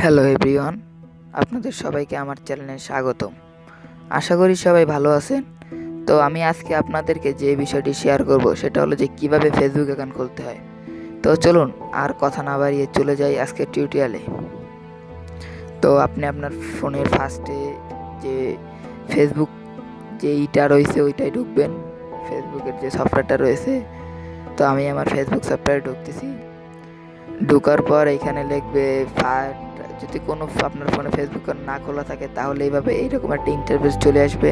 Hello everyone, আপনাদের সবাইকে আমার চ্যানেলে স্বাগতম। আশা করি সবাই ভালো আছেন। তো আমি আজকে আপনাদেরকে যে বিষয়টি শেয়ার করব সেটা হলো যে কিভাবে ফেসবুক অ্যাকাউন্ট খুলতে হয়। তো চলুন আর কথা না বাড়িয়ে চলে যাই আজকের টিউটোরিয়ালে। তো আপনি আপনার ফোনের ফার্স্টে যে ফেসবুক যে ইটা রয়েছে ওইটাই ঢুকবেন, ফেসবুকের যে সফটওয়্যারটা রয়েছে। তো আমি আমার ফেসবুক সফটওয়্যারে ঢুকতেছি। ঢোকার পর এখানে লিখবে যদি কোনো আপনার ফোনে ফেসবুক না খোলা থাকে তাহলে এইভাবে এইরকম একটা ইন্টারফেস চলে আসবে।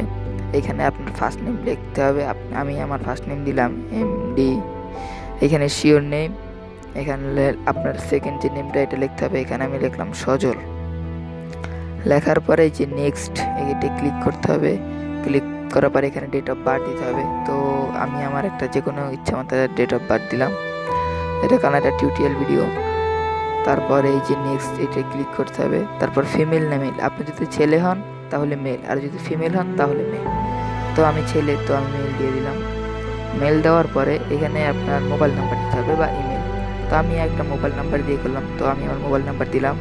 এখানে আপনার ফার্স্ট নেম লিখতে হবে। আমি আমার ফার্স্ট নেম দিলাম MD। এখানে শিওর নেম, এখানে আপনার সেকেন্ড যে নেমটা এটা লিখতে হবে। এখানে আমি লিখলাম সজল। লেখার পরে যে নেক্সট এটা ক্লিক করতে হবে। ক্লিক করার পরে এখানে ডেট অফ বার্থ দিতে হবে। তো আমি আমার একটা যে কোনো ইচ্ছা মতো ডেট অফ বার্থ দিলাম। এটা কারণ একটা টিউটোরিয়াল ভিডিও। তারপর এই যে নেক্সট এটা ক্লিক করতে হবে। তারপর ফিমেল না মেল, আপনি যদি ছেলে হন তাহলে মেল, আর যদি ফিমেল হন তাহলে মেল। তো আমি ছেলে, তো আমি মেল দিয়ে দিলাম। মেল দেওয়ার পরে এখানে আপনার মোবাইল নাম্বার দিতে হবে বা ইমেল। তো আমি একটা মোবাইল নাম্বার দিয়ে করলাম, তো আমি আমার মোবাইল নাম্বার দিলাম।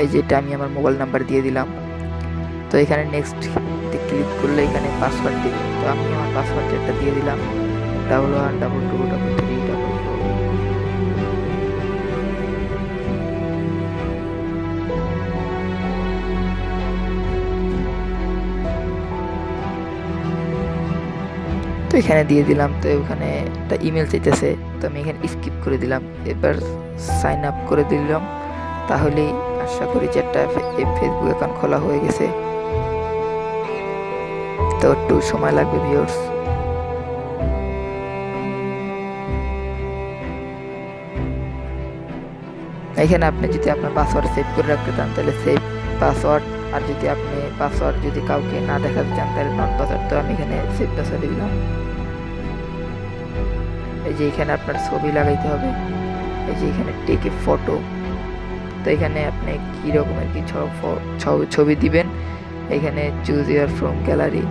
এই যেটা আমি আমার মোবাইল নাম্বার দিয়ে দিলাম। তো এখানে নেক্সট ক্লিক করলে এখানে পাসওয়ার্ড দিবে। তো আমি আমার পাসওয়ার্ডটা দিয়ে দিলাম 11223344। তো এখানে দিয়ে দিলাম। তো ওখানে একটা ইমেল চাইতেছে, তো আমি এখানে স্কিপ করে দিলাম। এবার সাইন আপ করে দিলাম। তাহলেই আশা করি যে একটা ফেসবুক অ্যাকাউন্ট খোলা হয়ে গেছে। তো একটু সময় লাগবে ভিউয়ার্স। এখানে আপনি যদি আপনার পাসওয়ার্ড সেভ করে রাখতে চান তাহলে সেভ পাসওয়ার্ড, আর যদি আপনি পাসওয়ার্ড যদি কাউকে না দেখাতে চান তাহলে নট পাসওয়ার্ড। তো আমি এখানে সেভ পাসওয়ার্ড দিলাম। এই যে এখানে আপনার ছবি লাগাইতে হবে। এই যে এখানে টেকে ফটো। তো এখানে আপনি কী রকমের কি ছবি দিবেন। এখানে চুজ ইয়ার ফ্রম গ্যালারি।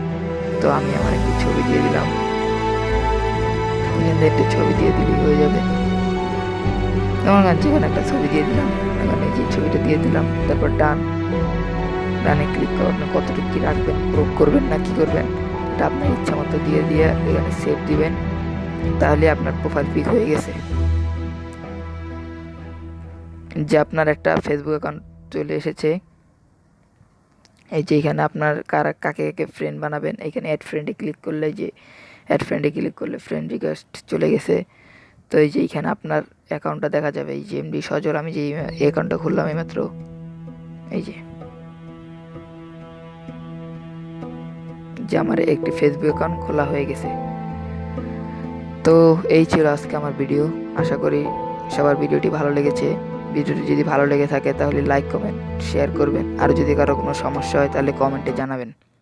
তো আমি আমার একটি ছবি দিয়ে দিলাম। এখানে একটি ছবি দিয়ে দিলেই হয়ে যাবে। আমার যেখানে একটা ছবি দিয়ে দিলাম, এখানে যে ছবিটা দিয়ে দিলাম। তারপর ডানে ক্লিক করে আপনি কতটুকু কি রাখবেন, ক্রপ করবেন না কি করবেন এটা আপনার ইচ্ছা মতো দিয়ে এখানে সেভ দিবেন। তাহলে আপনার প্রোফাইল পিক হয়ে গেছে, যে আপনার একটা ফেসবুক অ্যাকাউন্ট চলে এসেছে। এই যে এখানে আপনার কাকে কাকে ফ্রেন্ড বানাবেন, এখানে অ্যাড ফ্রেন্ডে ক্লিক করলে যে অ্যাড ফ্রেন্ডে ক্লিক করলে ফ্রেন্ড রিকোয়েস্ট চলে গেছে। তো এই যে এখানে আপনার অ্যাকাউন্টটা দেখা যাবে। এই যে MD সজল, আমি যে অ্যাকাউন্টটা খুললাম এইমাত্র, এই যে আমার একটি ফেসবুক অ্যাকাউন্ট খোলা হয়ে গেছে। তো এই ছিল আজকে আমার ভিডিও। আশা করি সবার ভিডিওটি ভালো লেগেছে। ভিডিওটি যদি ভালো লেগে থাকে তাহলে লাইক কমেন্ট শেয়ার করবেন, আর যদি কারো কোনো সমস্যা হয় তাহলে কমেন্টে জানাবেন।